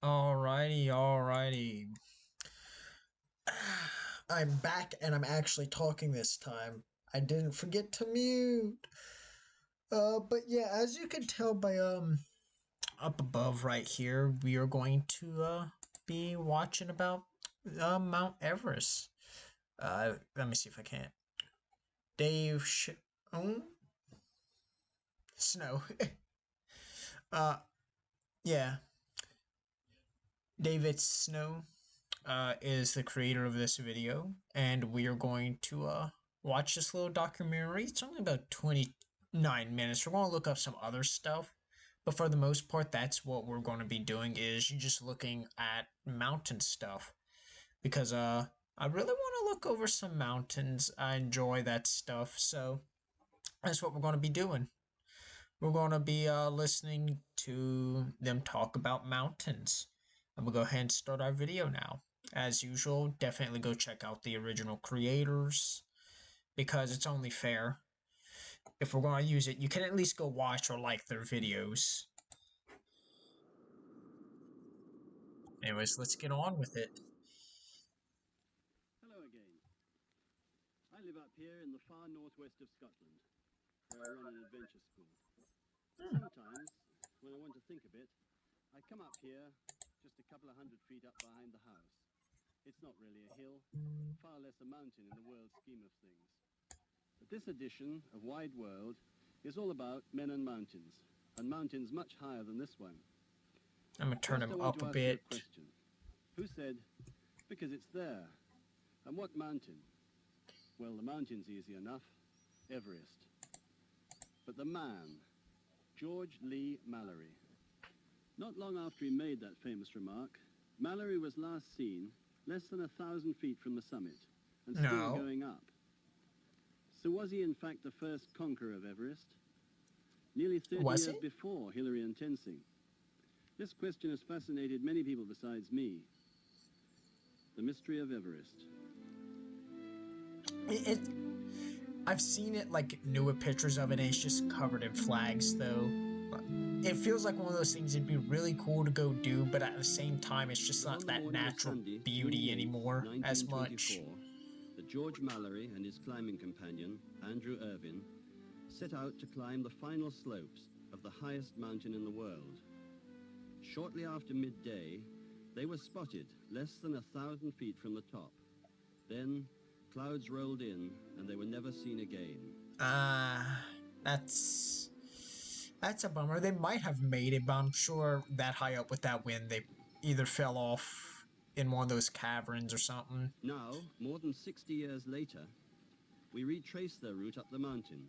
Alrighty, alrighty. I'm back and I'm actually talking this time. I didn't forget to mute. But yeah, as you can tell by up above right here, we are going to be watching about Mount Everest. Let me see if I can. Dave oh, Snow. uh, yeah, David Snow is the creator of this video, and we are going to watch this little documentary. It's only about 29 minutes. We're going to look up some other stuff, but for the most part, that's what we're going to be doing. Is just looking at mountain stuff because I really want to look over some mountains. I enjoy that stuff, so that's what we're going to be doing. We're going to be listening to them talk about mountains. And we'll go ahead and start our video now. As usual, definitely go check out the original creators because it's only fair. If we're going to use it, you can at least go watch or like their videos. Anyways, let's get on with it. Hello again. I live up here in the far northwest of Scotland, where I run an adventure school. Sometimes, when I want to think a bit, I come up here just a couple of hundred feet up behind the house. It's not really a hill, far less a mountain in the world scheme of things. But this edition of Wide World is all about men and mountains much higher than this one. I'm going to turn First, him I want up to a ask you bit. a question. Who said, because it's there? And what mountain? Well, the mountain's easy enough, Everest. But the man, George Lee Mallory. Not long after he made that famous remark, Mallory was last seen less than 1,000 feet from the summit, and still No. going up. So was he in fact the first conqueror of Everest? Nearly 30 Was years he? before Hillary and Tenzing. This question has fascinated many people besides me. The mystery of Everest. I've seen it like newer pictures of it, and it's just covered in flags though. It feels like one of those things it'd be really cool to go do, but at the same time, it's just It was not on the that morning of natural Sunday, June beauty the 8th, anymore as much. 1924, that George Mallory and his climbing companion, Andrew Irvine, set out to climb the final slopes of the highest mountain in the world. Shortly after midday, they were spotted less than 1,000 feet from the top. Then, clouds rolled in, and they were never seen again. Ah, that's that's a bummer. They might have made it, but I'm sure that high up with that wind, they either fell off in one of those caverns or something. Now, more than 60 years later, we retrace their route up the mountain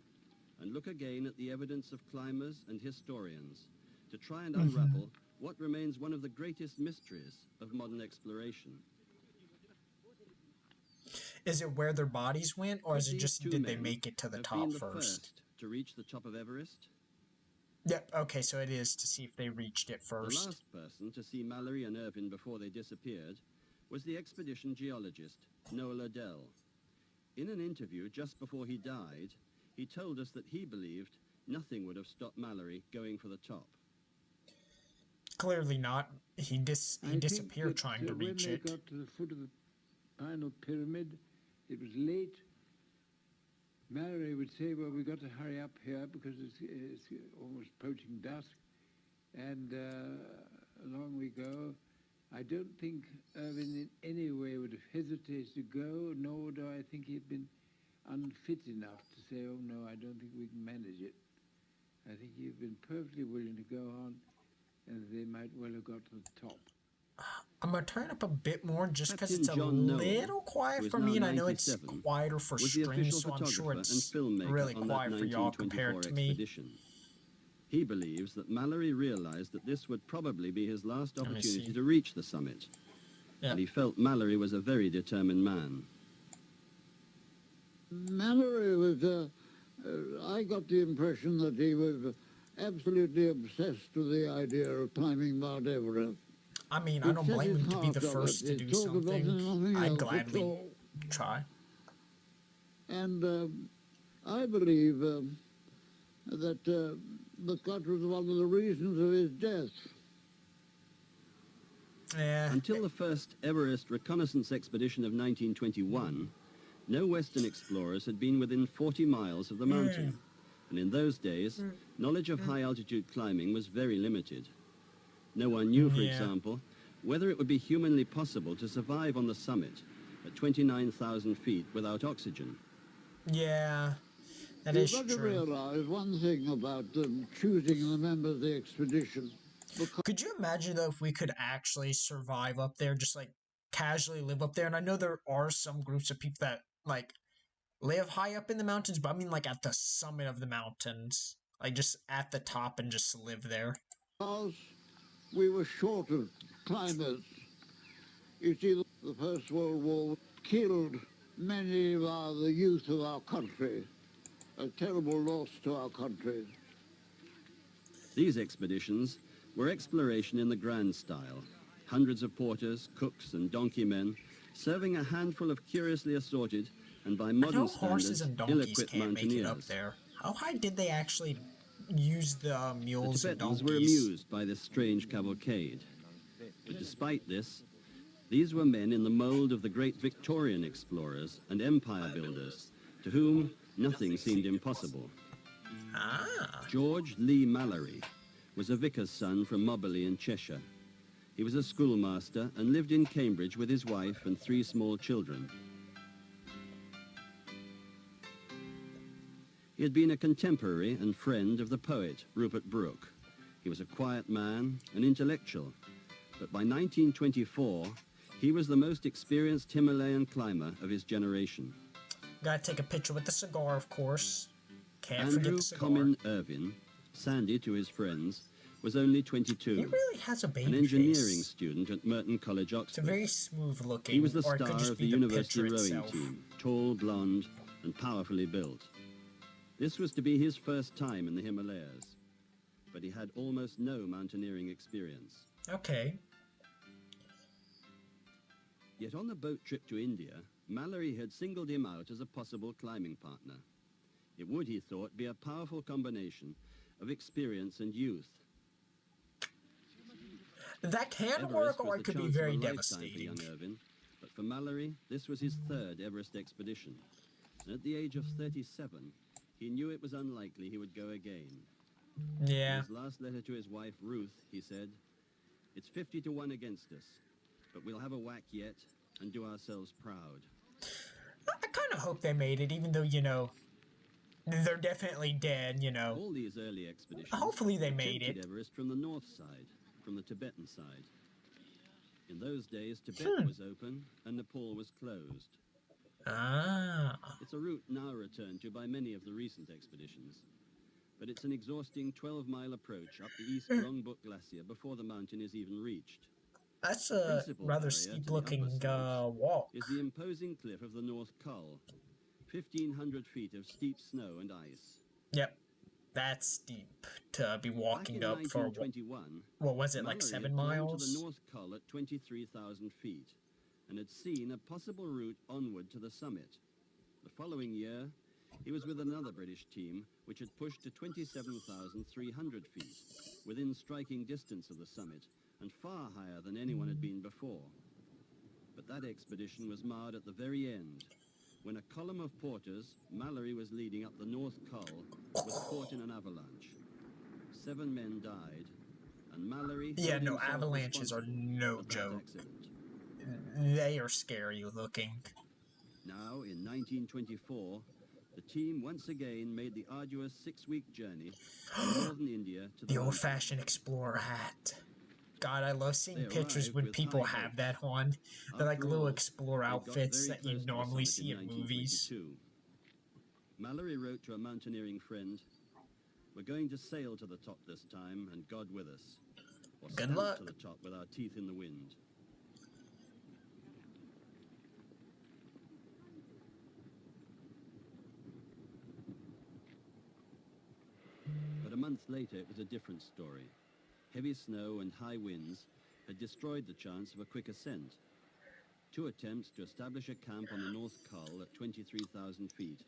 and look again at the evidence of climbers and historians to try and unravel what remains one of the greatest mysteries of modern exploration. Is it where their bodies went, or Could is it these just two did they men make it to the have been top the first? first to reach the top of Everest? Yep, okay, so it is to see if they reached it The first. last person to see Mallory and Irvine before they disappeared was the expedition geologist, Noah Liddell. In an interview just before he died, he told us that he believed nothing would have stopped Mallory going for the top. Clearly not. He I think disappeared that trying to when reach they it. got to the foot of the final pyramid, it was late. Mallory would say, well, we've got to hurry up here because it's almost approaching dusk. And along we go. I don't think Irvine in any way would have hesitated to go, nor do I think he'd been unfit enough to say, oh no, I don't think we can manage it. I think he'd been perfectly willing to go on, and they might well have got to the top. I'm gonna turn up a bit more just because Captain it's a John Noel, little who quiet is for now me, and I know it's 97, quieter for was the streams, official so I'm sure photographer and it's filmmaker really on that quiet for y'all 1924 compared to me. expedition. He believes that Mallory realized that this would probably be his last Let me opportunity see. to reach the summit. Yeah. And he felt Mallory was a very determined man. Mallory was, I got the impression that he was absolutely obsessed with the idea of climbing Mount Everest. I mean, I He'd don't set blame his him to be heart the on first it. to He do thought about something. nothing I'd else at gladly all. try. And I believe that that was one of the reasons of his death. Yeah. Until the first Everest reconnaissance expedition of 1921, no Western explorers had been within 40 miles of the mountain. And in those days, knowledge of high-altitude climbing was very limited. No one knew, for example, whether it would be humanly possible to survive on the summit at 29,000 feet without oxygen. Yeah, that You've is got to true. realize one thing about them choosing the members of the expedition. Could you imagine though if we could actually survive up there, just like casually live up there? And I know there are some groups of people that like live high up in the mountains, but I mean like at the summit of the mountains, like just at the top and just live there. Because we were short of climbers. You see, the First World War killed many of the youth of our country, a terrible loss to our country. These expeditions were exploration in the grand style. Hundreds of porters, cooks, and donkey men serving a handful of curiously assorted and by I modern know horses standards and donkeys ill-equipped can't make it up mountaineers. there. How high did they actually use the The mules and Tibetans were donkeys? amused by this strange cavalcade. But despite this, these were men in the mold of the great Victorian explorers and empire builders, to whom nothing seemed impossible. Ah, George Lee Mallory was a vicar's son from Moberly in Cheshire. He was a schoolmaster and lived in Cambridge with his wife and 3 small children. He had been a contemporary and friend of the poet Rupert Brooke. He was a quiet man, an intellectual, but by 1924, he was the most experienced Himalayan climber of his generation. gotta take a picture with the cigar, of course. Can't forget Andrew the cigar. Comyn Irvine, Sandy to his friends, was only 22. He really has a baby An engineering face. student at Merton College, It's a Oxford. very smooth looking. He was the or it star could just of be the the university picture rowing itself. team, tall, blonde, and powerfully built. This was to be his first time in the Himalayas, but he had almost no mountaineering experience. Okay. Yet on the boat trip to India, Mallory had singled him out as a possible climbing partner. It would, he thought, be a powerful combination of experience and youth. That can Everest work, or was it the could be chance of very a lifetime devastating. for young Irvine, but for Mallory, this was his 3rd Everest expedition. And at the age of 37, he knew it was unlikely he would go again. In Yeah. his last letter to his wife, Ruth, he said, "It's 50 to 1 against us, but we'll have a whack yet and do ourselves proud." I kind of hope they made it, even though, they're definitely dead, All these early expeditions Hopefully they made attempted it. Everest from the north side, from the Tibetan side. In those days, Tibet was open and Nepal was closed. Ah. It's a route now returned to by many of the recent expeditions, but it's an exhausting 12-mile approach up the East Rongbuk Glacier before the mountain is even reached. That's The a principal rather barrier to the steep-looking upper slopes walk. is the imposing cliff of the North Col, 1,500 feet of steep snow and ice. Yep. That's steep to be Back walking in up for, 1921, what was it, like Mallory 7 had climbed to the miles? North Col at 23,000 feet and had seen a possible route onward to the summit. The following year, he was with another British team which had pushed to 27,300 feet, within striking distance of the summit and far higher than anyone had been before. But that expedition was marred at the very end, when a column of porters Mallory was leading up the North Col was caught in an avalanche. 7 men died, and Mallory Yeah, held no, himself avalanches are responsible no for that joke. accident. They are scary looking. Now, in 1924, the team once again made the arduous 6-week journey from northern India to the The mountains. old-fashioned explorer hat. God, I love seeing They pictures arrived when with people high have hopes. that on. They're like After little all, explorer they'd got outfits very that you close to the normally summit see in in movies. 1922. Mallory wrote to a mountaineering friend, "We're going to sail to the top this time, and God with us. Or Good stamp luck." to the top with our teeth in the wind." But a month later, it was a different story. Heavy snow and high winds had destroyed the chance of a quick ascent. 2 attempts to establish a camp on the North Col at 23,000 feet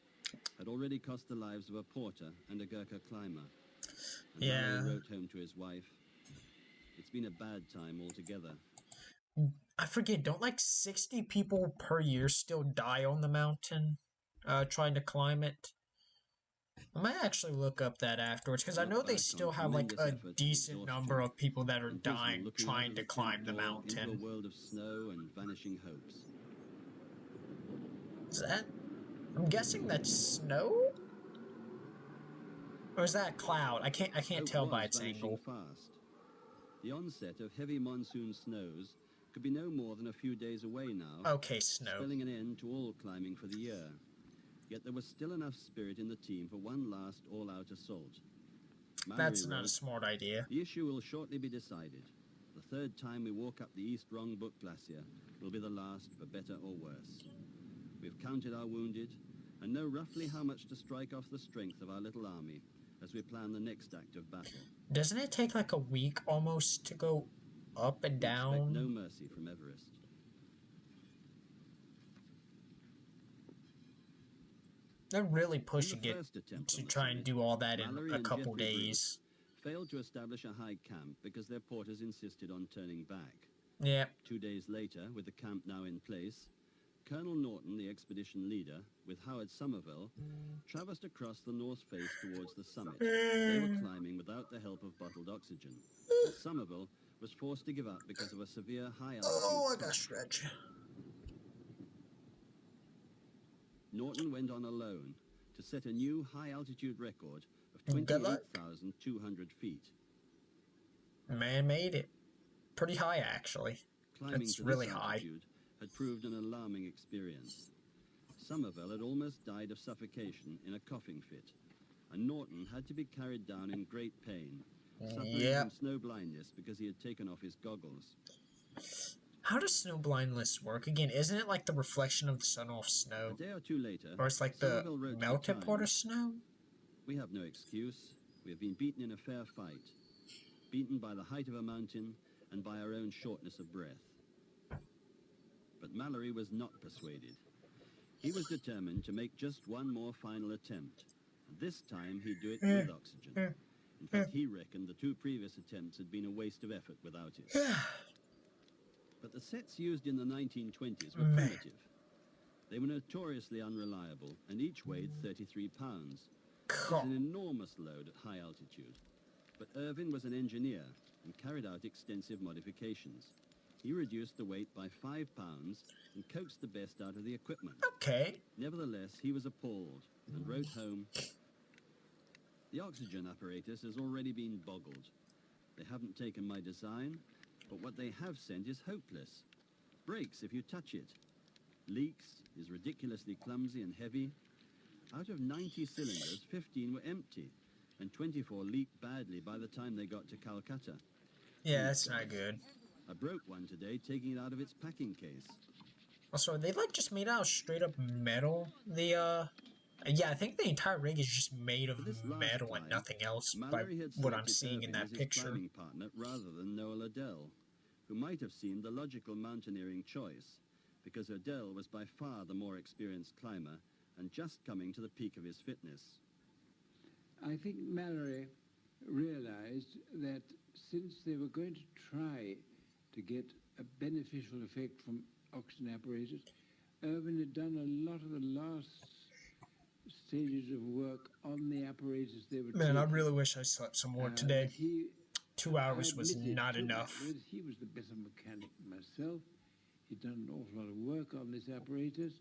had already cost the lives of a porter and a Gurkha climber. And Yeah. Mallory wrote home to his wife, "It's been a bad time altogether." I forget, don't like 60 people per year still die on the mountain trying to climb it? I might actually look up that afterwards because I I know look they back still on have like tremendous a effort and decent number exhaustion, of people that are imprisoned dying looking out trying of to the tent climb the door into a mountain. world of snow and vanishing hopes. Is that? I'm guessing that's snow? Or is that a cloud? I can't Hope tell by was its vanishing angle. fast. The onset of heavy monsoon snows could be no more than a few days away now, Okay, snow. spelling an end to all climbing for the year. Yet there was still enough spirit in the team for one last all-out assault. Mallory That's not a wrote, smart idea. "The issue will shortly be decided. The third time we walk up the East Rongbuk Glacier will be the last for better or worse. We've counted our wounded and know roughly how much to strike off the strength of our little army as we plan the next act of battle. Doesn't it take like a week almost to go up and We expect no down? mercy from Everest." They're really In the pushing it first attempt to on the try and summit, do all that in Mallory a and couple Jeffrey Bruce days. failed to establish a high camp because their porters insisted on turning back. Yeah. 2 days later, with the camp now in place, Colonel Norton, the expedition leader, with Howard Somerville, traversed across the north face towards the summit. They were climbing without the help of bottled oxygen, and Somerville was forced to give up because of a severe high-altitude I gotta cough. stretch. Norton went on alone to set a new high-altitude record of Good luck. 28,200 feet. Man made it. Pretty high, actually. Climbing That's to really this high. altitude had proved an alarming experience. Somerville had almost died of suffocation in a coughing fit, and Norton had to be carried down in great pain, suffering Yep. from snow blindness because he had taken off his goggles. How does snow blindness work? Again, isn't it like the reflection of the sun off A snow? day or two later, Or it's like the Somerville wrote to the melted part of Times, snow? "We have no excuse. We have been beaten in a fair fight, beaten by the height of a mountain and by our own shortness of breath." But Mallory was not persuaded. He was determined to make just one more final attempt, and this time he'd do it with oxygen. In fact, he reckoned the 2 previous attempts had been a waste of effort without it. But the sets used in the 1920s were primitive. They were notoriously unreliable, and each weighed 33 pounds. It's an enormous load at high altitude. But Irvin was an engineer and carried out extensive modifications. He reduced the weight by 5 pounds and coaxed the best out of the equipment. Okay. Nevertheless, he was appalled and wrote home, "The oxygen apparatus has already been boggled. They haven't taken my design, but what they have sent is hopeless. Breaks if you touch it. Leaks, is ridiculously clumsy and heavy. Out of 90 cylinders, 15 were empty, and 24 leaked badly by the time they got to Calcutta. Yeah, that's Thank not God. good. I broke one today taking it out of its packing case." Also, are they like just made out of straight up metal? Yeah, I think the entire rig is just made of For this last metal and climb, nothing else by Mallory had what I'm selected seeing in Irving that as his picture. climbing partner rather than Noel Adele, who might have seemed the logical mountaineering choice, because Adele was by far the more experienced climber and just coming to the peak of his fitness. I think Mallory realized that since they were going to try to get a beneficial effect from oxygen apparatus, Irvin had done a lot of the last stages of work on the apparatus they were Man, I taking. really wish I slept some more That today. he, 2 I hours was admit it not totally, enough. because he was the better mechanic than myself. He'd done an awful lot of work on this apparatus.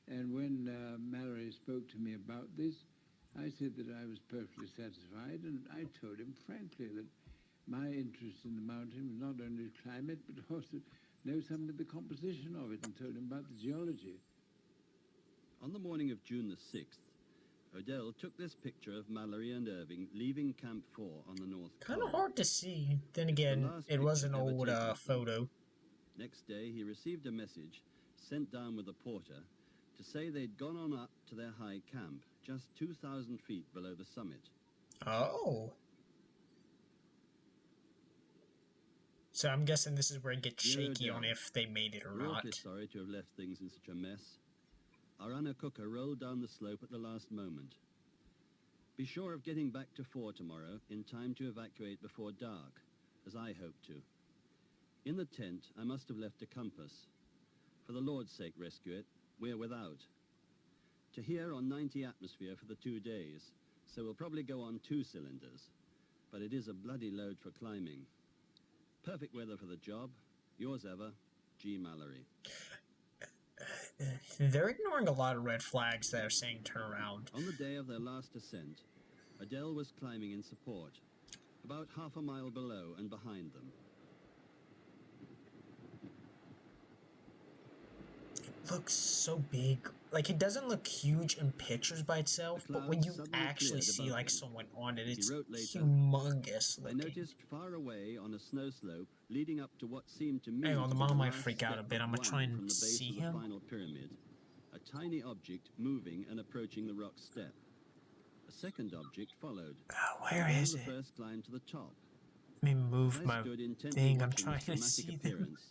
And when Mallory spoke to me about this, I said that I was perfectly satisfied, and I told him frankly that my interest in the mountain was not only to climb it, but also know something of the composition of it, and told him about the geology. On the morning of June the 6th, Odell took this picture of Mallory and Irving leaving Camp 4 on the North Kind of Pole. hard to see. Then It's the again, last it was picture an ever old taken of them. photo. Next day, he received a message sent down with a porter to say they'd gone on up to their high camp, just 2,000 feet below the summit. Oh. So I'm guessing this is where it gets Dear shaky on Odell, if they made it or we're not. awfully sorry to have left things in such a mess. Our Anakuka rolled down the slope at the last moment. Be sure of getting back to 4 tomorrow in time to evacuate before dark, as I hope to. In the tent, I must have left a compass. For the Lord's sake, rescue it. We're without. To here on 90 atmosphere for the 2 days, so we'll probably go on 2 cylinders. But it is a bloody load for climbing. Perfect weather for the job. Yours ever, G. Mallory. They're ignoring a lot of red flags that are saying turn around. On the day of their last ascent, Adele was climbing in support, about half a mile below and behind them. It looks so big. Like, it doesn't look huge in pictures by itself, The but when clouds you suddenly actually cleared see, above like, him. someone on it, it's He wrote later, humongous I looking. noticed far away on a snow slope leading up to what seemed to me Hang on, to the be mom the might last freak out a step bit. but I'm gonna try one and from the base see of the him. final pyramid. A tiny object moving and approaching the rock step. A second object followed. Where Then is the it? first climbed to the top. Let me As move I my stood intently thing. I'm watching trying this to dramatic see them. appearance,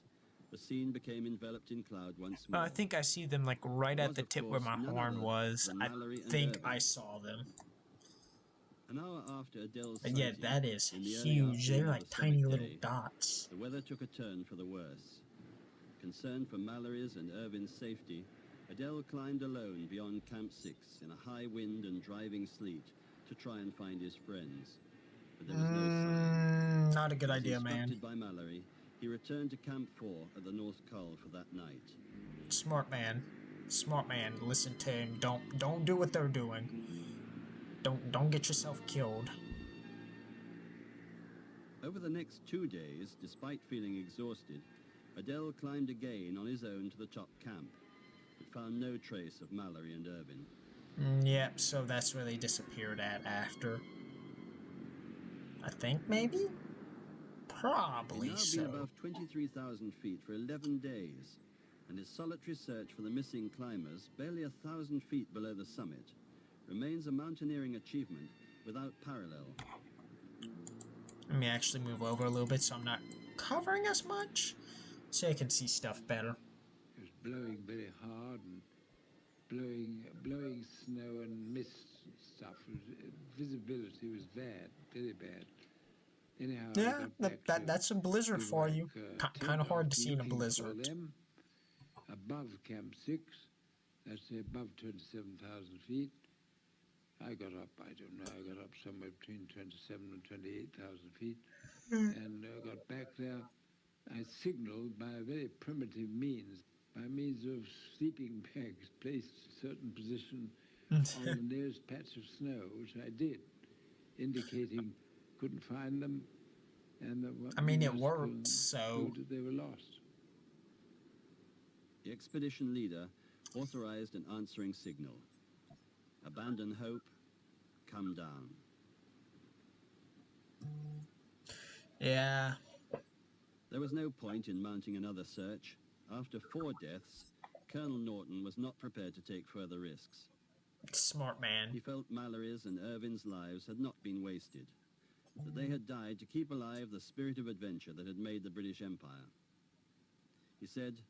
the scene became enveloped in cloud once Oh, more. I think I see them, like, right It at was, the of tip where course, my none horn other was. than I Mallory and think Irving. I saw them. An hour after Adele's But yeah, sighting, that is in the early huge. They're afternoon of like the tiny summit little day, dots. the weather took a turn for the worse. Concerned for Mallory's and Irvin's safety, Adele climbed alone beyond Camp 6 in a high wind and driving sleet to try and find his friends. But there was no sign. Not a good As idea, man. instructed by Mallory, he returned to Camp 4 at the North Col for that night. Smart man. Smart man. Listen to him. Don't do what they're doing. Don't get yourself killed. Over the next 2 days, despite feeling exhausted, Adele climbed again on his own to the top camp, but found no trace of Mallory and Irvin. Yep, so that's where they disappeared at after. I think, maybe? Probably He'd now so. been above 23,000 feet for 11 days, and his solitary search for the missing climbers, barely 1,000 feet below the summit, remains a mountaineering achievement without parallel. Let me actually move over a little bit so I'm not covering as much, so I can see stuff better. It was blowing very hard and blowing snow and mist and stuff. Visibility was bad, very bad. Anyhow, I Yeah, got back to that's a blizzard for you. Kind of hard to see in a looking for blizzard. them above Camp 6, that's above 27,000 feet. I got up, I don't know, I got up somewhere between 27 and 28,000 feet, and got back there. I signaled by a very primitive means, by means of sleeping bags placed a certain position on the nearest patch of snow, which I did, indicating couldn't find them, and I mean, it worked, so... that they were lost. The expedition leader authorized an answering signal. Abandon hope, come down. Yeah. There was no point in mounting another search. After 4 deaths, Colonel Norton was not prepared to take further risks. Smart man. He felt Mallory's and Irvin's lives had not been wasted, that they had died to keep alive the spirit of adventure that had made the British Empire. He said,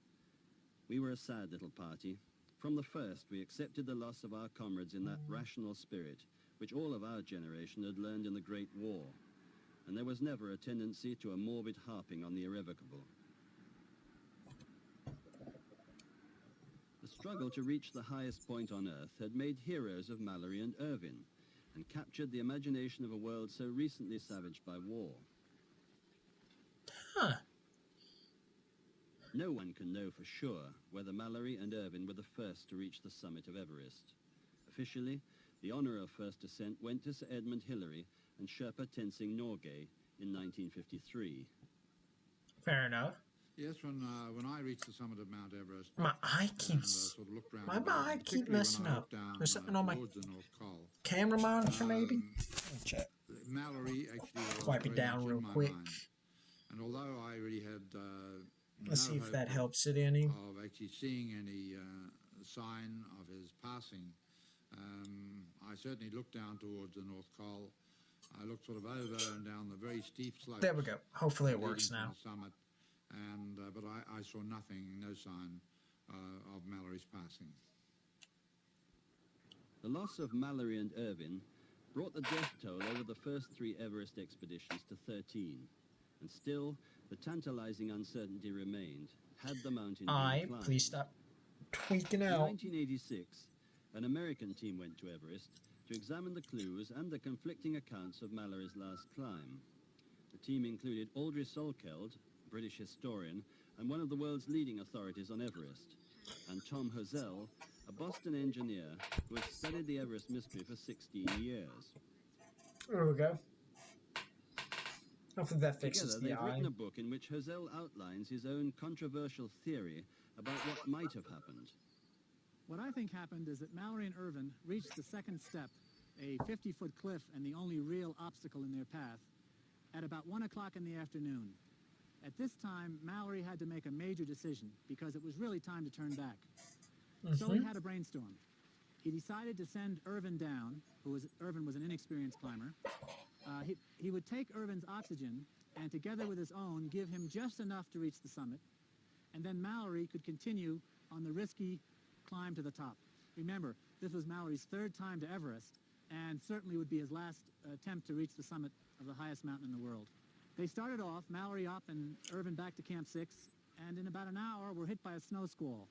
"We were a sad little party. From the first, we accepted the loss of our comrades in that rational spirit, which all of our generation had learned in the Great War, and there was never a tendency to a morbid harping on the irrevocable. The struggle to reach the highest point on Earth had made heroes of Mallory and Irvin, and captured the imagination of a world so recently savaged by war. Huh. No one can know for sure whether Mallory and Irvin were the first to reach the summit of Everest. Officially, the honor of first ascent went to Sir Edmund Hillary and Sherpa Tenzing Norgay in 1953. Fair enough. Yes, when I reached the summit of Mount Everest, My eye and keeps... sort of looked around My the garden, eye keep particularly messing when I up. looked down There's something on my towards the North Col, camera monitor, maybe? Let me check. Mallory actually was Wipe it very down much real in my quick. mind. And although I really had Let's no see if hope that helps it any. of actually seeing any sign of his passing, I certainly looked down towards the North Col. I looked sort of over and down the very steep slopes. There we go. Hopefully it leading works from now. the summit, and but I saw nothing, no sign of Mallory's passing. The loss of Mallory and Irvin brought the death toll over the first 3 Everest expeditions to 13. And still, The tantalizing uncertainty remained. Had the mountain been climbed? Please stop tweaking In out. 1986, an American team went to Everest to examine the clues and the conflicting accounts of Mallory's last climb. The team included Audrey Solkeld, British historian, and one of the world's leading authorities on Everest, and Tom Hosell, a Boston engineer who had studied the Everest mystery for 16 years. There we go. Hopefully that fixes Together, the they've eye. written a book in which Hosell outlines his own controversial theory about what might have happened. What I think happened is that Mallory and Irvin reached the second step, a 50-foot cliff and the only real obstacle in their path, at about 1 o'clock in the afternoon. At this time, Mallory had to make a major decision because it was really time to turn back. So he had a brainstorm. He decided to send Irvin down, Irvin was an inexperienced climber. He would take Irvin's oxygen and together with his own give him just enough to reach the summit, and then Mallory could continue on the risky climb to the top. Remember, this was Mallory's third time to Everest and certainly would be his last attempt to reach the summit of the highest mountain in the world. They started off, Mallory up and Irvin back to Camp 6, and in about an hour were hit by a snow squall.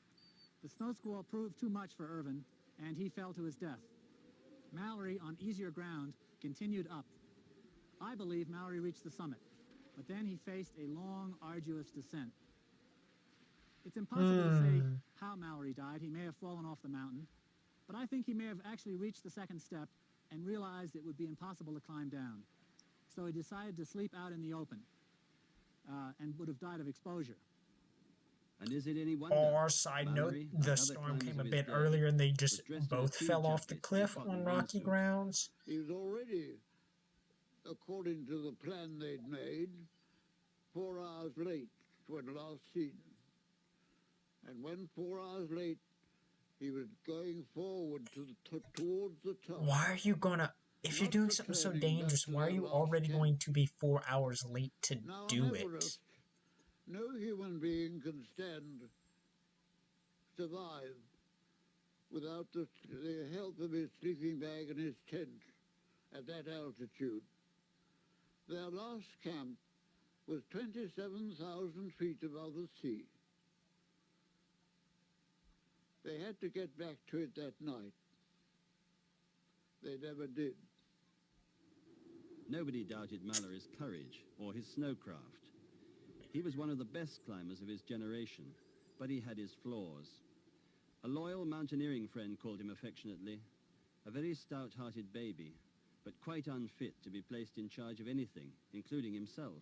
The snow squall proved too much for Irvin, and he fell to his death. Mallory, on easier ground, continued up. I believe Mallory reached the summit, but then he faced a long, arduous descent. It's impossible to say how Mallory died. He may have fallen off the mountain, but I think he may have actually reached the second step and realized it would be impossible to climb down. So he decided to sleep out in the open and would have died of exposure. And is it any wonder? Or side note, Mallory, the like other storm climbers came of a his bit day, earlier and they was just dressed in a both tweed fell off the jacket cliff and cotton on rocky windsuit. grounds. He was already, according to the plan they'd made, 4 hours late when last seen. And when 4 hours late, he was going forward towards the top. Why are you gonna... If you're Not doing something so returning back dangerous, to why are their you last already camp. going to be 4 hours late to Now do on it? Everest, no human being can survive without the help of his sleeping bag and his tent at that altitude. Their last camp was 27,000 feet above the sea. They had to get back to it that night. They never did. Nobody doubted Mallory's courage or his snowcraft. He was one of the best climbers of his generation, but he had his flaws. A loyal mountaineering friend called him affectionately a very stout-hearted baby, but quite unfit to be placed in charge of anything, including himself.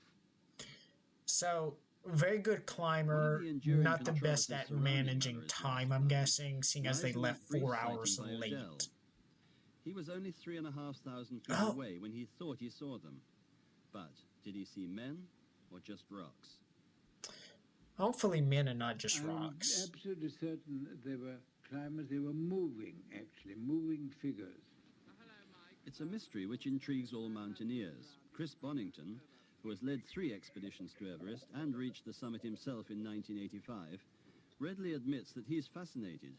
So, very good climber, One of the enduring not the best controversies at surrounding managing Mallory's time, last I'm climb guessing, seeing as lies they in left that brief 4 sighting hours by late. Odell. He was only 3,500 feet Oh. away when he thought he saw them. But did he see men or just rocks? Hopefully men and not just I'm rocks. absolutely certain that they were climbers. They were moving, actually, moving figures. It's a mystery which intrigues all mountaineers. Chris Bonington, who has led 3 expeditions to Everest and reached the summit himself in 1985, readily admits that he's fascinated.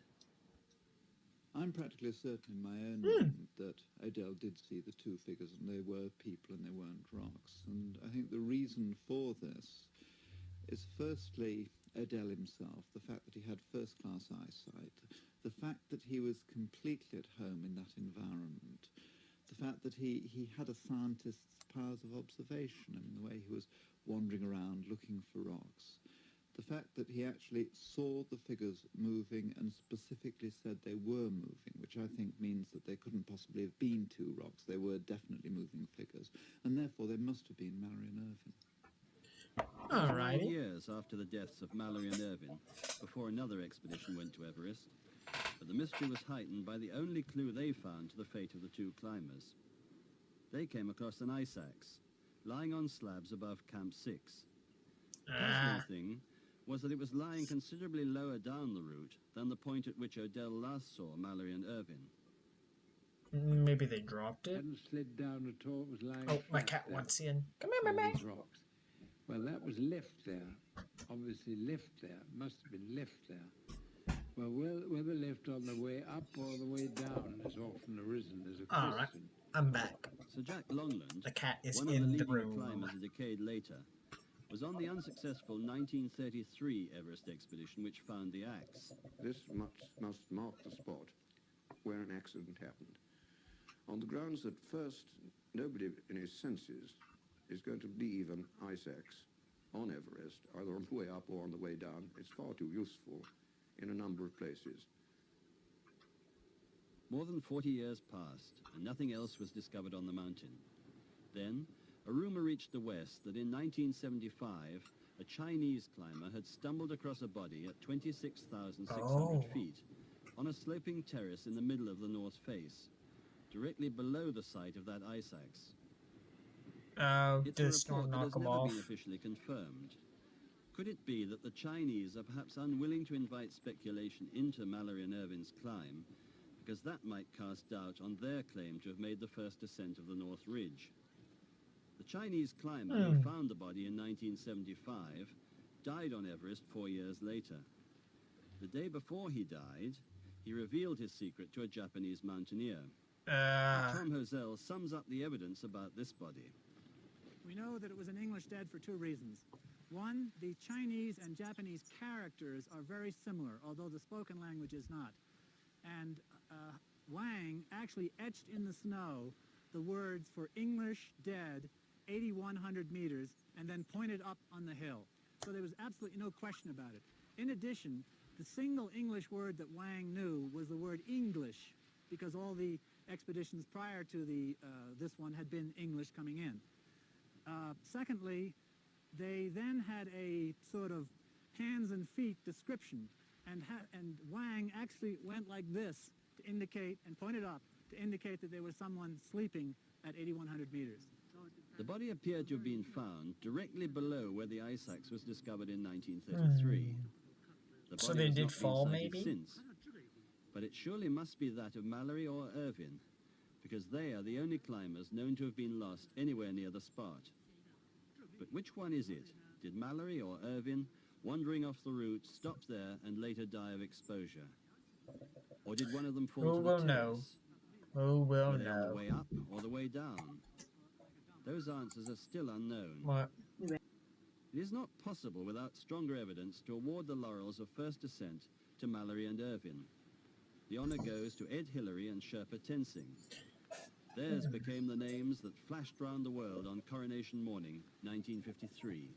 I'm practically certain in my own mind that Odell did see the 2 figures, and they were people and they weren't rocks. And I think the reason for this is firstly Odell himself, the fact that he had first-class eyesight, the fact that he was completely at home in that environment, the fact that he had a scientist's powers of observation, I mean, the way he was wandering around looking for rocks, the fact that he actually saw the figures moving and specifically said they were moving, which I think means that they couldn't possibly have been 2 rocks. They were definitely moving figures, and therefore they must have been Mallory and Irvin. It was 9 Alrighty. years after the deaths of Mallory and Irvin before another expedition went to Everest, but the mystery was heightened by the only clue they found to the fate of the 2 climbers. They came across an ice axe lying on slabs above Camp 6. The puzzling thing was that it was lying considerably lower down the route than the point at which Odell last saw Mallory and Irvin. Maybe they dropped it. Hadn't slid down at all. It was lying Oh, my flat cat there wants in. Come here, on my these rocks. Well, that was left there. Obviously left there. Must have been left there. Well, whether left on the way up or the way down has often arisen as a question. Alright, I'm back. Sir Jack Longland, The cat is one of the in the leading room. climbers a decade later, was on the unsuccessful 1933 Everest expedition which found the axe. This must mark the spot where an accident happened, on the grounds that first, nobody in his senses is going to leave an ice axe on Everest, either on the way up or on the way down. It's far too useful in a number of places. More than 40 years passed, and nothing else was discovered on the mountain. Then, a rumor reached the West that in 1975, a Chinese climber had stumbled across a body at 26,600 feet on a sloping terrace in the middle of the North Face, directly below the site of that ice axe. It's a Did the storm report that knock has him never off? been officially confirmed. Could it be that the Chinese are perhaps unwilling to invite speculation into Mallory and Irvin's climb, because that might cast doubt on their claim to have made the first ascent of the North Ridge? The Chinese climber who found the body in 1975 died on Everest 4 years later. The day before he died, he revealed his secret to a Japanese mountaineer. Tom Hosell sums up the evidence about this body. We know that it was an English dead for two reasons. One, the Chinese and Japanese characters are very similar, although the spoken language is not. And Wang actually etched in the snow the words for English dead 8,100 meters and then pointed up on the hill. So there was absolutely no question about it. In addition, the single English word that Wang knew was the word English, because all the expeditions prior to this one had been English coming in. Secondly, they then had a sort of hands and feet description, and Wang actually went like this to indicate, and pointed up to indicate that there was someone sleeping at 8,100 meters. The body appeared to have been found directly below where the ice axe was discovered in 1933. The So body they has did not been fall, sighted maybe? since, but it surely must be that of Mallory or Irvin, because they are the only climbers known to have been lost anywhere near the spot. But which one is it? Did Mallory or Irvin, wandering off the route, stop there and later die of exposure? Or did one of them fall Who to will the know? terrace? Who will Were they on the know? way up or the way down? Those answers are still unknown. What? It is not possible without stronger evidence to award the laurels of first ascent to Mallory and Irvin. The honor goes to Ed Hillary and Sherpa Tenzing. Theirs became the names that flashed round the world on Coronation Morning, 1953.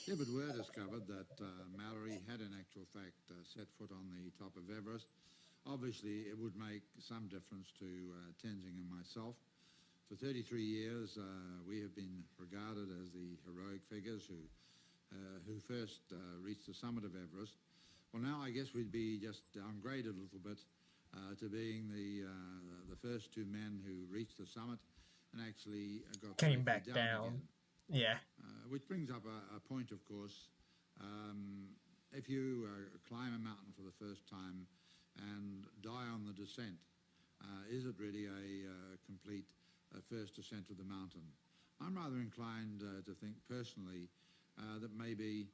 If it were discovered that Mallory had in actual fact set foot on the top of Everest, obviously it would make some difference to Tenzing and myself. For 33 years, we have been regarded as the heroic figures who first reached the summit of Everest. Well, now I guess we'd be just downgraded a little bit to being the first two men who reached the summit and actually got Came safely back down. again. Yeah. Which brings up a point, of course. If you climb a mountain for the first time and die on the descent, is it really a complete first ascent of the mountain? I'm rather inclined to think personally that maybe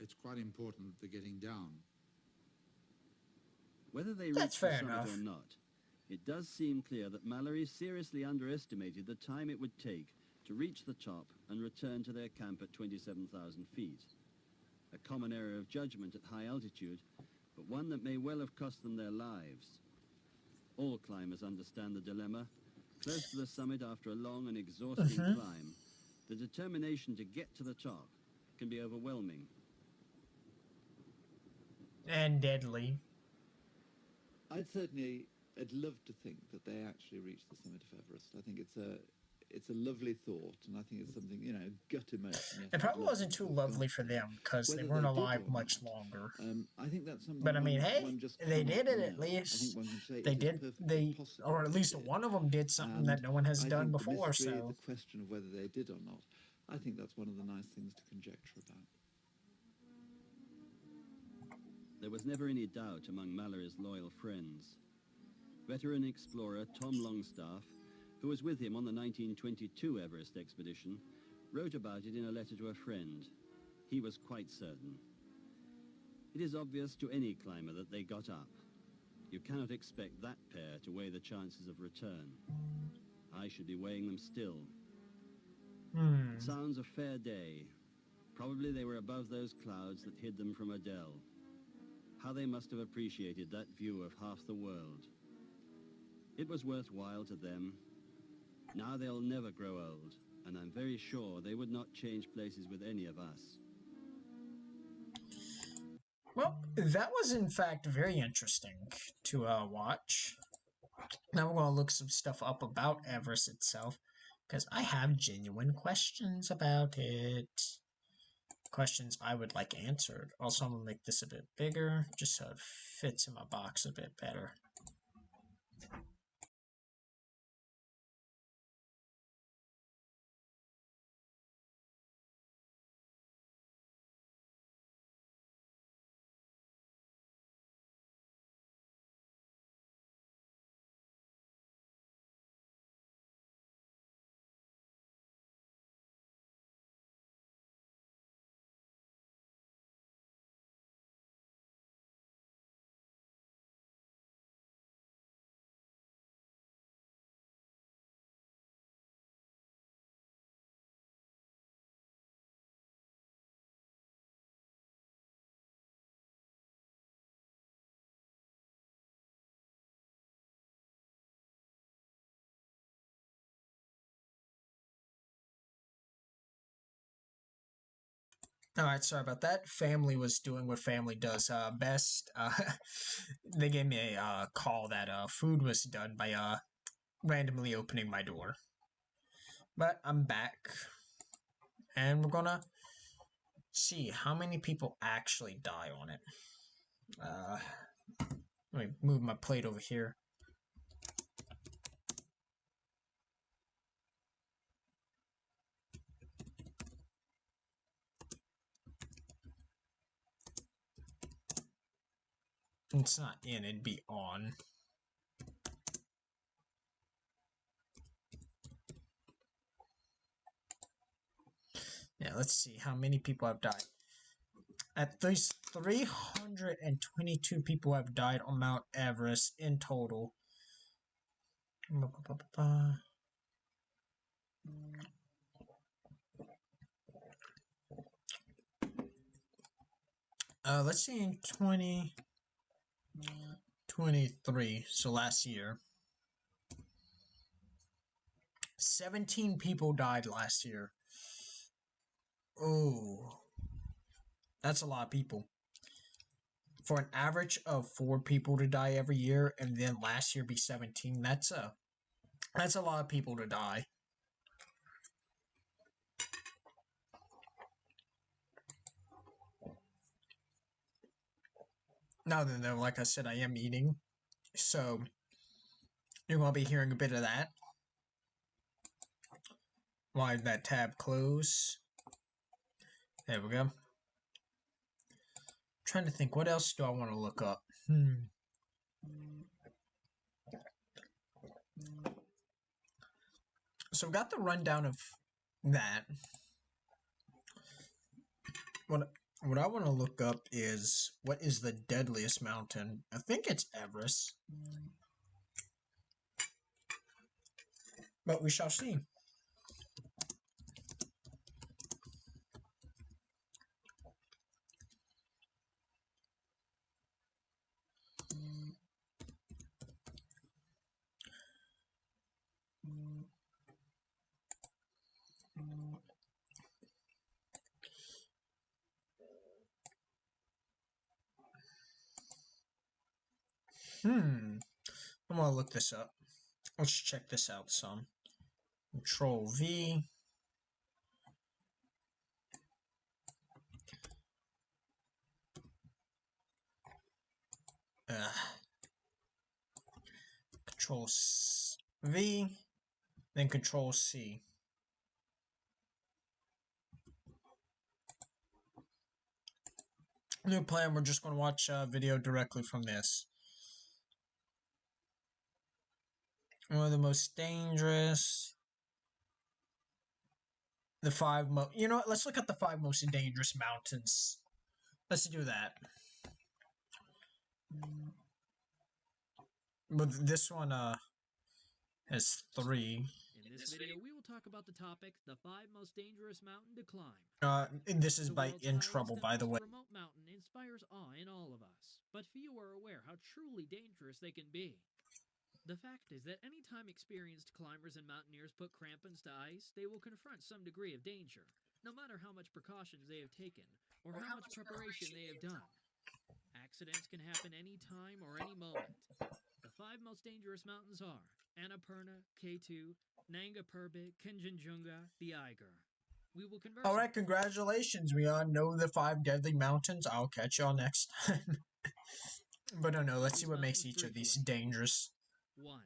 it's quite important the getting down. Whether they That's reached the fair summit enough. or not, it does seem clear that Mallory seriously underestimated the time it would take to reach the top and return to their camp at 27,000 feet. A common error of judgment at high altitude, but one that may well have cost them their lives. All climbers understand the dilemma. Close to the summit after a long and exhausting climb, the determination to get to the top can be overwhelming. And deadly. I'd love to think that they actually reached the summit of Everest. I think it's a lovely thought, and I think it's something, gut emotion. Yes, It probably I'd love wasn't them too to have lovely got for there. them because they Whether weren't they did alive or much not, longer. I think that's something But I mean, hey, one just they cannot did it know. at I think least. one can say They it is did. perfectly possible Or at they least did. one of them did something And that no one has I done think before. the mystery, So the question of whether they did or not, I think that's one of the nice things to conjecture about. There was never any doubt among Mallory's loyal friends. Veteran explorer Tom Longstaff, who was with him on the 1922 Everest expedition, wrote about it in a letter to a friend. He was quite certain. It is obvious to any climber that they got up. You cannot expect that pair to weigh the chances of return. I should be weighing them still. It sounds a fair day. Probably they were above those clouds that hid them from Adele. How they must have appreciated that view of half the world. It was worthwhile to them. Now they'll never grow old, and I'm very sure they would not change places with any of us. Well, that was in fact very interesting to watch. Now we're going to look some stuff up about Everest itself, because I have genuine questions about it. Questions I would like answered. Also, I'm going to make this a bit bigger, just so it fits in my box a bit better. All right, sorry about that. Family was doing what family does best. They gave me a call that food was done by randomly opening my door. But I'm back, and we're gonna see how many people actually die on it. Let me move my plate over here. It's not in, it'd be on. Yeah, let's see how many people have died. At least 322 people have died on Mount Everest in total. Let's see in 2023, so last year. 17 people died last year. Oh, that's a lot of people. For an average of 4 people to die every year, and then last year be 17, that's a lot of people to die. Now then, though, like I said, I am eating, so you're going to be hearing a bit of that. Why did that tab close? There we go. Trying to think, what else do I want to look up? So we got the rundown of that. What I want to look up is, what is the deadliest mountain? I think it's Everest. But we shall see. I'm gonna look this up. Let's check this out some. Control V. Control V, then Control C. New plan, we're just going to watch a video directly from this. One of the most dangerous. The 5 you know what, let's look at the 5 most dangerous mountains. Let's do that. But this one has 3. In this video, we will talk about the topic, the 5 most dangerous mountain to climb. This is The by world's Introble, highest by and the most way. remote mountain inspires awe in all of us, but few are aware how truly dangerous they can be. The fact is that any time experienced climbers and mountaineers put crampons to ice, they will confront some degree of danger, no matter how much precautions they have taken or how much preparation they have done. Accidents can happen any time or any moment. The 5 most dangerous mountains are Annapurna, K2, Nanga Parbat, Kanchenjunga, the Eiger. We will converse. Alright, congratulations. We all know the 5 deadly mountains. I'll catch y'all next time. But no, let's see what makes each of these dangerous. 1.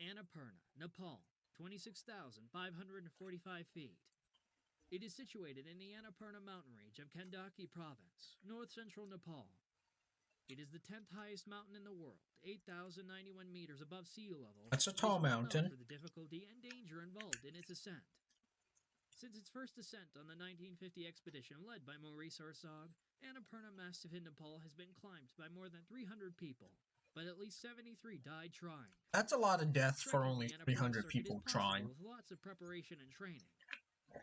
Annapurna, Nepal, 26,545 feet. It is situated in the Annapurna mountain range of Kandaki province, north-central Nepal. It is the 10th highest mountain in the world, 8,091 meters above sea level. That's a tall mountain. For the difficulty and danger involved in its ascent. Since its first ascent on the 1950 expedition led by Maurice Herzog, Annapurna Massif in Nepal has been climbed by more than 300 people, but at least 73 died trying. That's a lot of deaths for only 300 people trying. With lots of preparation and training.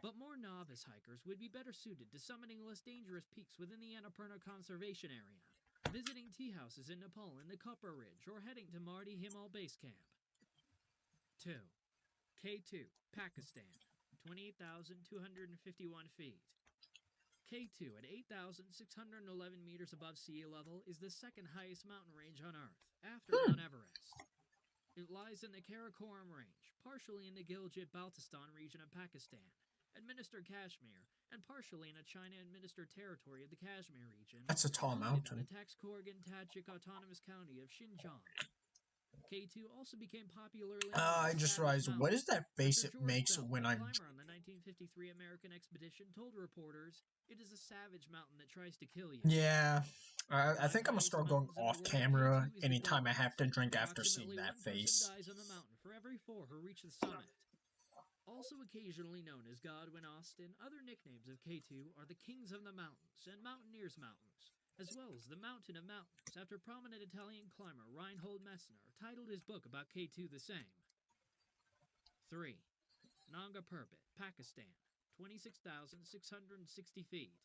But more novice hikers would be better suited to summiting less dangerous peaks within the Annapurna Conservation Area, visiting tea houses in Nepal in the Copper Ridge, or heading to Mardi Himal Base Camp. 2. K2, Pakistan, 28,251 feet. K2 at 8,611 meters above sea level is the second highest mountain range on Earth, after Mount Everest. It lies in the Karakoram Range, partially in the Gilgit-Baltistan region of Pakistan, administered Kashmir, and partially in a China-administered territory of the Kashmir region. That's a tall mountain. In the Tax-Korgan-Tajik Autonomous County of Xinjiang. K2 also became popularly known I as just Savage realized, what is that face After it George makes Bell, when a I'm... climber on the 1953 American expedition told reporters, "It is a savage mountain that tries to kill you." Yeah, I think I'm gonna start going off camera anytime I have to drink after seeing that face. One person dies on the mountain for every 4 who reach the summit. Also occasionally known as Godwin Austen, other nicknames of K2 are the Kings of the Mountains and Mountaineers Mountains, as well as the Mountain of Mountains, after prominent Italian climber Reinhold Messner titled his book about K2 the same. 3. Nanga Parbat, Pakistan, 26,660 feet.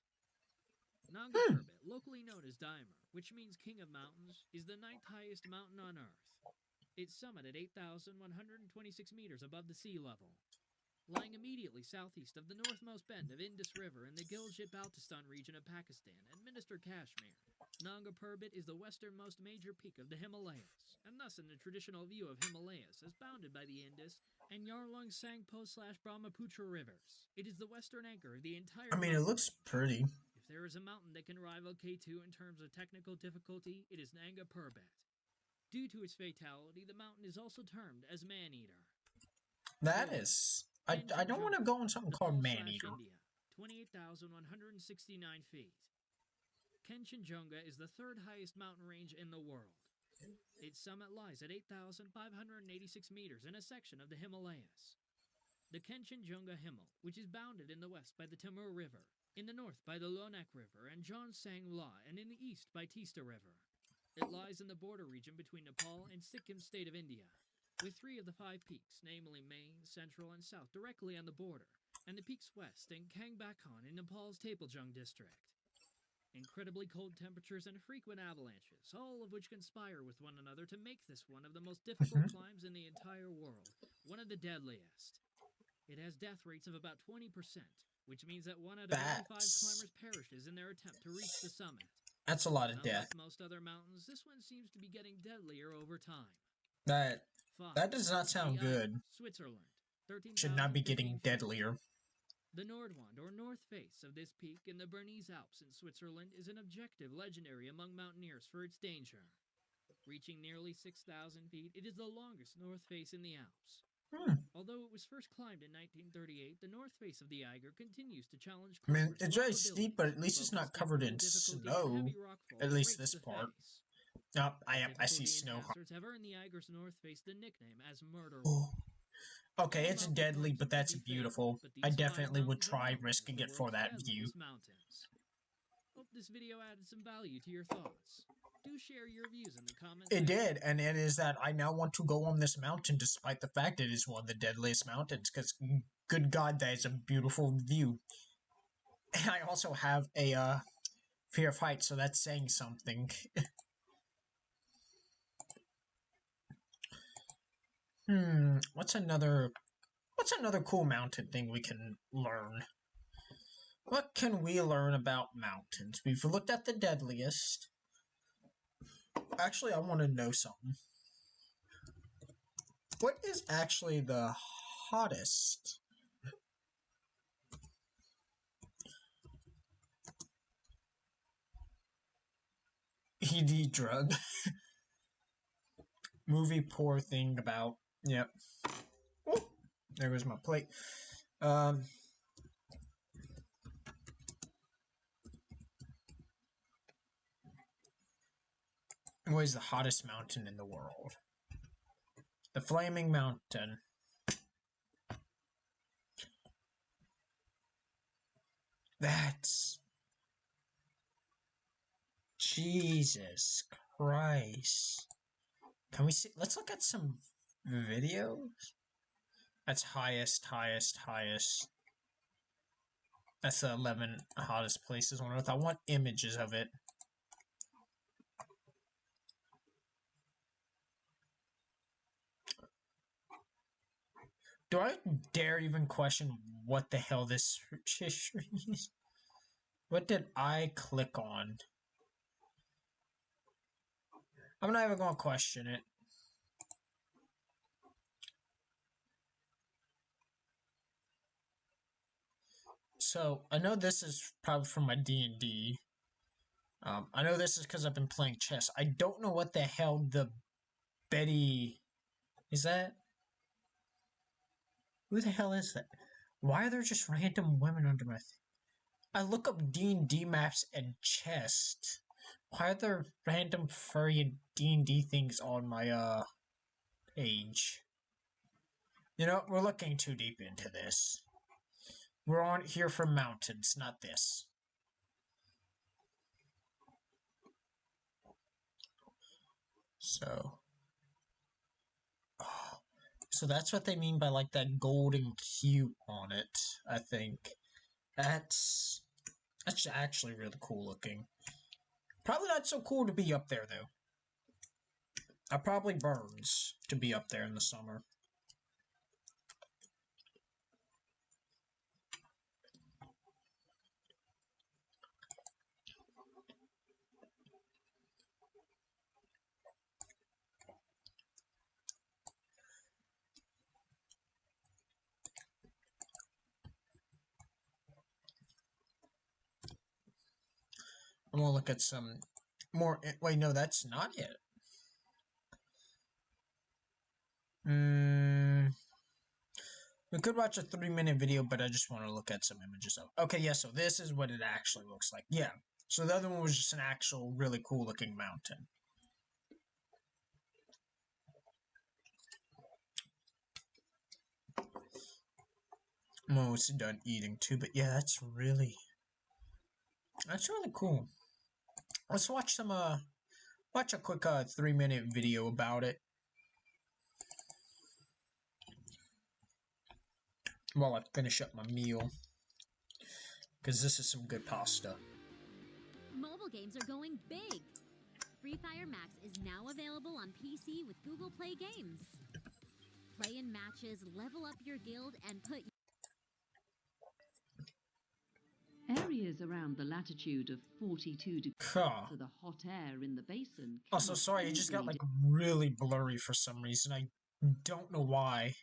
Nanga Parbat, locally known as Dimer, which means King of Mountains, is the 9th highest mountain on Earth. Its summit at 8,126 meters above the sea level. Lying immediately southeast of the northmost bend of Indus River in the Gilgit-Baltistan region of Pakistan, administered Kashmir, Nanga Parbat is the westernmost major peak of the Himalayas, and thus in the traditional view of Himalayas as bounded by the Indus and Yarlung-Tsangpo/Brahmaputra rivers. It is the western anchor of the entire it looks pretty. If there is a mountain that can rival K2 in terms of technical difficulty, it is Nanga Parbat. Due to its fatality, the mountain is also termed as Man-Eater. That is... I don't want to go on something called Man-Eater. 28,169 feet. Kanchenjunga is the 3rd highest mountain range in the world. Its summit lies at 8,586 meters in a section of the Himalayas. The Kanchenjunga Himal, which is bounded in the west by the Timur River, in the north by the Lonak River and Jongsang La, and in the east by Teesta River. It lies in the border region between Nepal and Sikkim state of India, with 3 of the 5 peaks, namely Main, Central, and South, directly on the border, and the peaks west in Kangbakhon in Nepal's Taplejung district. Incredibly cold temperatures and frequent avalanches, all of which conspire with one another to make this one of the most difficult climbs in the entire world, one of the deadliest. It has death rates of about 20%, which means that 1 out of every 5 climbers perishes in their attempt to reach the summit. That's a lot of death. Unlike most other mountains, this one seems to be getting deadlier over time. 5. That does not sound the good. Switzerland, Should not be getting deadlier. The Nordwand, or north face, of this peak in the Bernese Alps in Switzerland is an objective legendary among mountaineers for its danger. Reaching nearly 6,000 feet, it is the longest north face in the Alps. Although it was first climbed in 1938, the north face of the Eiger continues to challenge climbers. It's very steep, but at least it's not covered in snow. At least this part. Oh, I see snow. Have earned the Eiger's north face the nickname as Murder. Okay, it's deadly, but that's beautiful. I definitely would try risking it for that view. Hope this video added some value to your thoughts. Do share your views in the comments. It did, and it is that I now want to go on this mountain despite the fact it is one of the deadliest mountains, because good God, that is a beautiful view. And I also have a fear of heights, so that's saying something. What's another cool mountain thing we can learn? What can we learn about mountains? We've looked at the deadliest. Actually, I want to know something. What is actually the hottest? ED drug. Movie poor thing about. Yep. Ooh, there goes my plate. What is the hottest mountain in the world? The Flaming Mountain. That's... Jesus Christ. Can we see? Let's look at some videos. That's highest. That's the 11 hottest places on Earth. I want images of it. Do I dare even question what the hell this search history is? What did I click on? I'm not even going to question it. So, I know this is probably from my D&D. I know this is because I've been playing chess. I don't know what the hell the Betty... Is that? Who the hell is that? Why are there just random women under my thing? I look up D&D maps and chest. Why are there random furry D&D things on my page? You know, we're looking too deep into this. We're on here for mountains, not this. So... Oh, so that's what they mean by like that golden cute on it, I think. That's actually really cool looking. Probably not so cool to be up there though. I probably burns to be up there in the summer. I'm gonna look at some more. Wait, no, that's not it. We could watch a 3-minute video, but I just want to look at some images of. Okay, yeah. So this is what it actually looks like. Yeah. So the other one was just an actual really cool looking mountain. I'm almost done eating too, but yeah, that's really cool. Let's watch some watch a quick 3-minute video about it while I finish up my meal, because this is some good pasta. Mobile games are going big. Free Fire Max is now available on PC with Google Play Games. Play in matches, level up your guild, and put Areas around the latitude of 42 degrees for the hot air in the basin. Also, sorry, it just got like really blurry for some reason. I don't know why.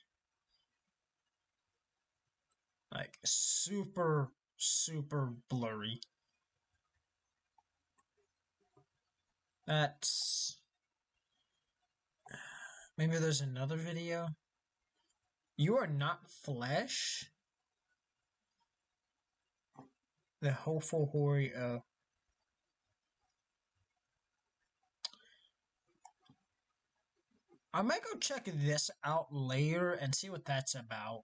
Like super blurry. That's... Maybe there's another video. You are not flesh? The hopeful hoary of... I might go check this out later and see what that's about.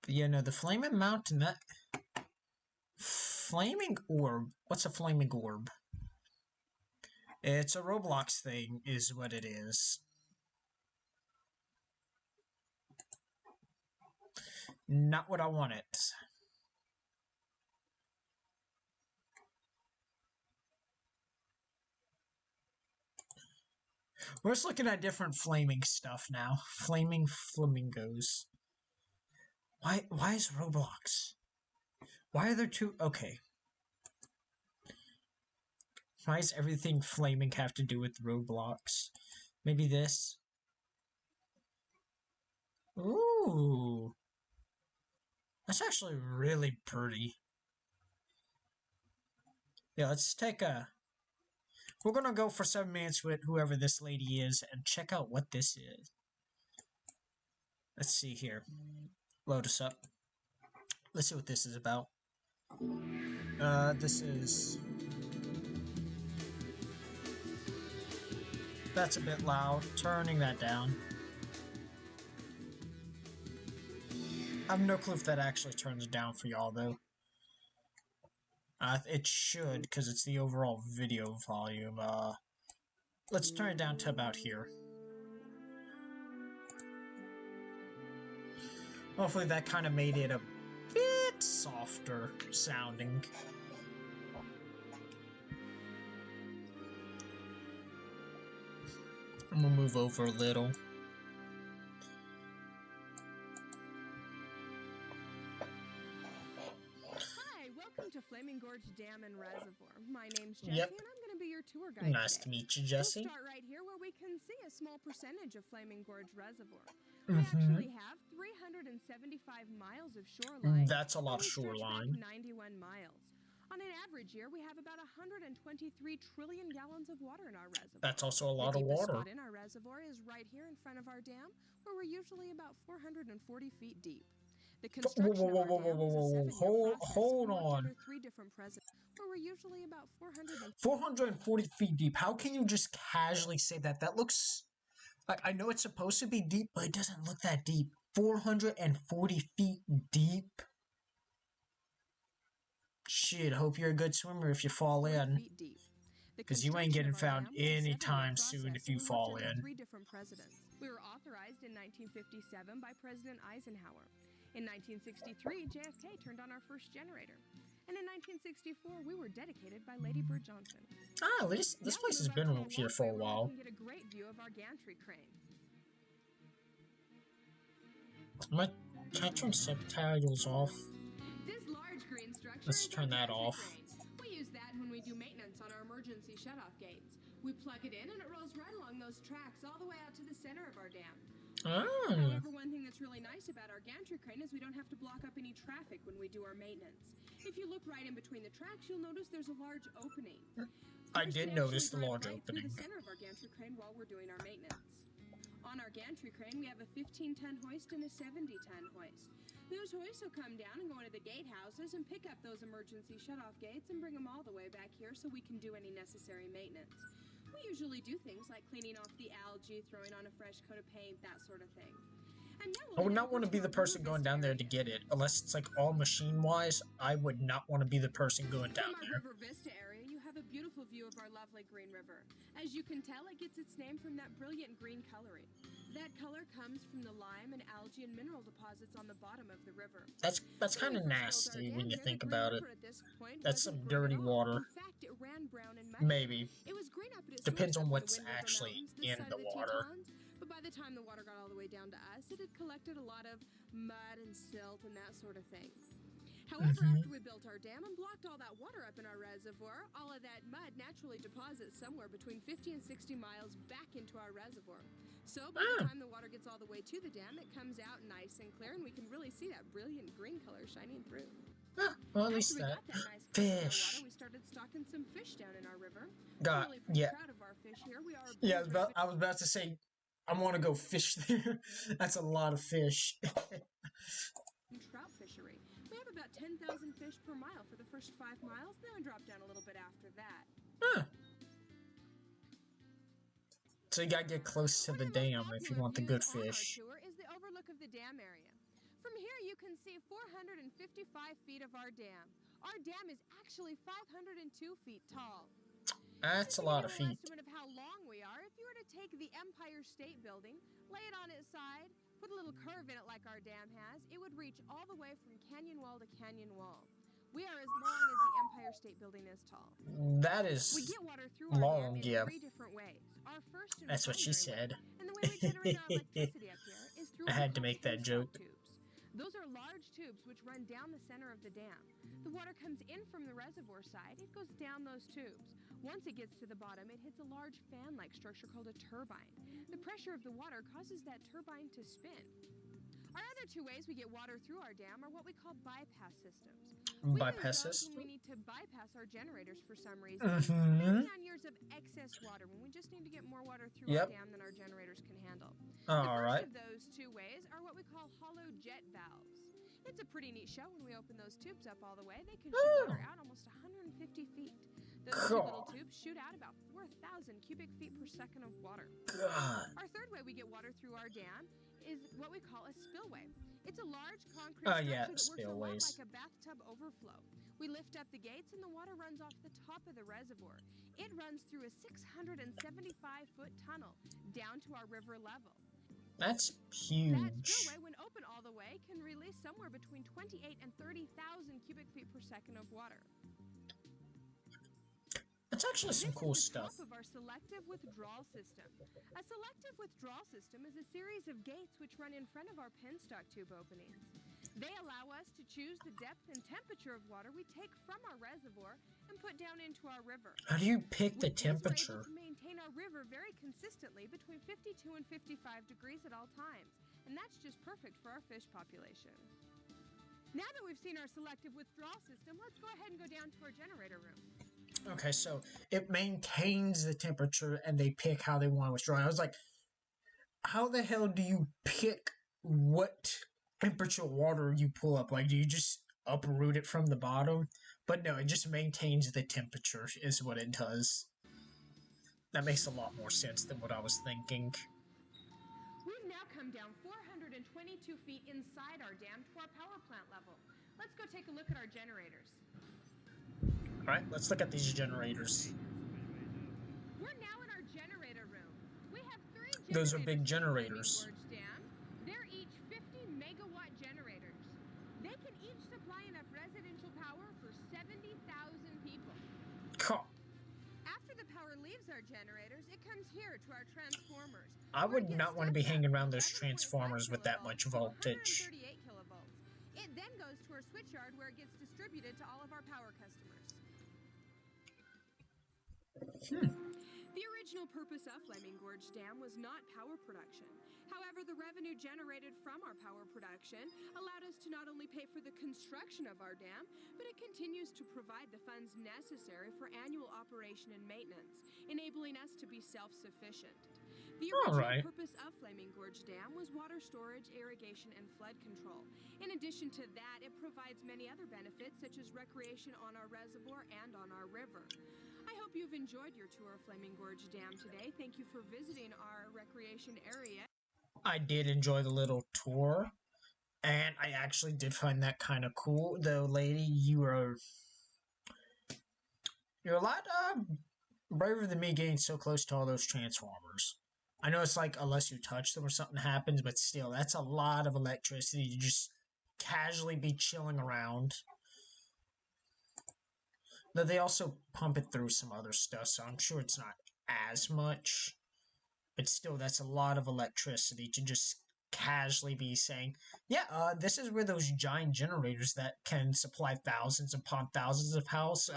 But yeah, no, the Flaming Mountain, that... Flaming orb. What's a flaming orb? It's a Roblox thing, is what it is. Not what I wanted. We're just looking at different flaming stuff now. Flaming flamingos. Why is Roblox? Why are there two? Okay. Why does everything flaming have to do with Roblox? Maybe this? Ooh. That's actually really pretty. Yeah, let's take a... We're gonna go for 7 minutes with whoever this lady is and check out what this is. Let's see here. Load us up. Let's see what this is about. This is... That's a bit loud. Turning that down. I have no clue if that actually turns down for y'all, though. It should, because it's the overall video volume. Let's turn it down to about here. Hopefully that kind of made it a bit softer sounding. I'm gonna move over a little. Hi, welcome to Flaming Gorge Dam and Reservoir. My name's Jessie, and I'm going to be your tour guide Nice today. to meet you, Jessie. We'll start right here where we can see a small percentage of Flaming Gorge Reservoir. We actually have 375 miles of shoreline. That's a lot of and we stretch shoreline. back 91 miles. On an average year, we have about 123 trillion gallons of water in our reservoir. That's also a lot of the deepest water. spot in our reservoir is right here in front of our dam, where we're usually about 440 feet deep. The construction of our dam was a 7-year process. Hold on. 3 different presidents, where we're usually about 440 feet deep. How can you just casually say that? That looks... Like, I know it's supposed to be deep, but it doesn't look that deep. 440 feet deep? Shit, hope you're a good swimmer if you fall in. Because you ain't getting found anytime soon if you fall in. 3 different presidents. We were authorized in 1957 by President Eisenhower. In 1963, JFK turned on our first generator. And in 1964, we were dedicated by Lady Bird Johnson. Ah, this place has been here for a while. You can get a great view of our gantry crane. Can I turn subtitles off? This large green structure Let's is turn our that gantry off. crane. We use that when we do maintenance on our emergency shutoff gates. We plug it in and it rolls right along those tracks all the way out to the center of our dam. However, one thing that's really nice about our gantry crane is we don't have to block up any traffic when we do our maintenance. If you look right in between the tracks, you'll notice there's a large opening. I did notice the large opening. Through the center of our gantry crane while we're doing our maintenance. On our gantry crane, we have a 15-ton hoist and a 70-ton hoist. Those hoists will come down and go into the gatehouses and pick up those emergency shutoff gates and bring them all the way back here so we can do any necessary maintenance. We usually do things like cleaning off the algae, throwing on a fresh coat of paint, that sort of thing. I would not want to be the person going down there to get it. Unless it's like all machine-wise, I would not want to be the person going down there. From our River Vista area, you have a beautiful view of our lovely green river. As you can tell, it gets its name from that brilliant green coloring. That color comes from the lime and algae and mineral deposits on the bottom of the river. That's kind of nasty when you think about it. That's some dirty water. In fact, it ran brown and muddy. Maybe. It was green up at its Depends source on up what's the Wind River actually Mountains, in side the of water. Tetons, but by the time the water got all the way down to us, it had collected a lot of mud and silt and that sort of thing. However, after we built our dam and blocked all that water up in our reservoir, all of that mud naturally deposits somewhere between 50 and 60 miles back into our reservoir. So by the time the water gets all the way to the dam, it comes out nice and clear, and we can really see that brilliant green color shining through. Well, at least that. Nice Fish. water, we started stocking some fish down in our river. God, We're really yeah. proud of our fish here. We are Yeah, I was about to say, I want to go fish there. That's a lot of fish. Trout fishery. We have about 10,000 fish per mile for the first 5 miles, then drop down a little bit after that. So you gotta get close to the dam if you want the good fish. Tour is the overlook of the dam area. From here you can see 455 feet of our dam. Our dam is actually 502 feet tall. That's a lot of feet. Estimate of how long we are. If you were to take the Empire State Building, lay it on its side, put a little curve in it like our dam has, it would reach all the way from canyon wall to canyon wall. We are as long as the Empire State Building is tall. That is we get water through long, our dam in yeah. 3 different ways. Our first and That's what she said. way, and the way we generate our electricity up here is through I had to make that joke. tubes. Those are large tubes which run down the center of the dam. The water comes in from the reservoir side. It goes down those tubes. Once it gets to the bottom, it hits a large fan-like structure called a turbine. The pressure of the water causes that turbine to spin. Our other 2 ways we get water through our dam are what we call bypass systems. Bypass system? When we need to bypass our generators for some reason. Maybe on years of excess water, when we just need to get more water through our dam than our generators can handle. The first of those 2 ways are what we call hollow jet valves. It's a pretty neat show when we open those tubes up all the way. They can shoot water out almost 150 feet. Those 2 little tubes shoot out about 4,000 cubic feet per second of water. God. Our third way we get water through our dam is what we call a spillway. It's a large concrete structure that works a lot like a bathtub overflow. We lift up the gates and the water runs off the top of the reservoir. It runs through a 675-foot tunnel down to our river level. That's huge. That spillway, when open all the way, can release somewhere between 28 and 30,000 cubic feet per second of water. That's actually some cool stuff. This is the top of our selective withdrawal system. A selective withdrawal system is a series of gates which run in front of our penstock tube openings. They allow us to choose the depth and temperature of water we take from our reservoir and put down into our river. How do you pick the temperature? We're able to maintain our river very consistently between 52 and 55 degrees at all times, and that's just perfect for our fish population. Now that we've seen our selective withdrawal system, let's go ahead and go down to our generator room. Okay, so it maintains the temperature and they pick how they want to withdraw. I was like, how the hell do you pick what temperature water you pull up? Like, do you just uproot it from the bottom? But no, it just maintains the temperature is what it does. That makes a lot more sense than what I was thinking. We've now come down 422 feet inside our dam to our power plant level. Let's go take a look at our generators. Alright, let's look at these generators. We're now in our generator room. We have 3 generators. Those are big generators. They're each 50 megawatt generators. They can each supply enough residential power for 70,000 people. After the power leaves our generators, it comes here to our transformers. I would not want to be hanging around those transformers with that much voltage. 138 kilovolts. It then goes to our switchyard where it gets distributed to all of our power customers. The original purpose of Flaming Gorge Dam was not power production. However, the revenue generated from our power production allowed us to not only pay for the construction of our dam, but it continues to provide the funds necessary for annual operation and maintenance, enabling us to be self-sufficient. The original purpose of Flaming Gorge Dam was water storage, irrigation, and flood control. In addition to that, it provides many other benefits such as recreation on our reservoir and on our river. I hope you've enjoyed your tour of Flaming Gorge Dam today. Thank you for visiting our recreation area. I did enjoy the little tour, and I actually did find that kind of cool. Though, lady, you're a lot braver than me getting so close to all those transformers. I know it's like unless you touch them or something happens, but still, that's a lot of electricity to just casually be chilling around. Though they also pump it through some other stuff, so I'm sure it's not as much. But still, that's a lot of electricity to just casually be saying, yeah, this is where those giant generators that can supply thousands upon thousands of houses,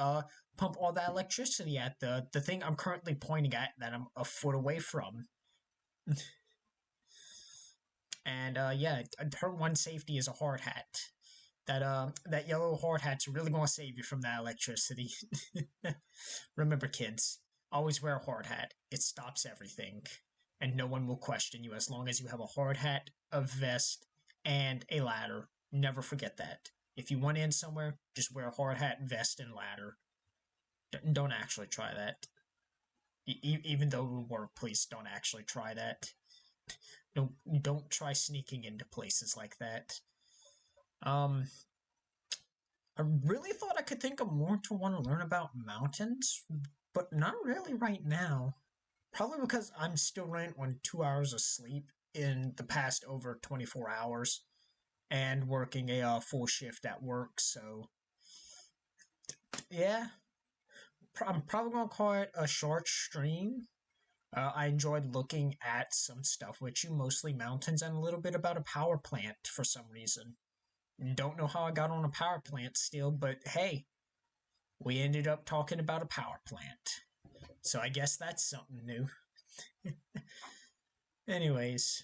pump all that electricity at the thing I'm currently pointing at that I'm a foot away from. And, yeah, her one safety is a hard hat. That yellow hard hat's really gonna save you from that electricity. Remember, kids, always wear a hard hat. It stops everything. And no one will question you as long as you have a hard hat, a vest, and a ladder. Never forget that. If you want in somewhere, just wear a hard hat, vest, and ladder. Don't actually try that. Even though we were, please don't actually try that. Don't try sneaking into places like that. I really thought I could think of more to want to learn about mountains, but not really right now. Probably because I'm still running on 2 hours of sleep in the past over 24 hours and working a full shift at work. So, yeah, I'm probably going to call it a short stream. I enjoyed looking at some stuff with you, mostly mountains and a little bit about a power plant for some reason. Don't know how I got on a power plant still, but hey, we ended up talking about a power plant. So I guess that's something new. Anyways,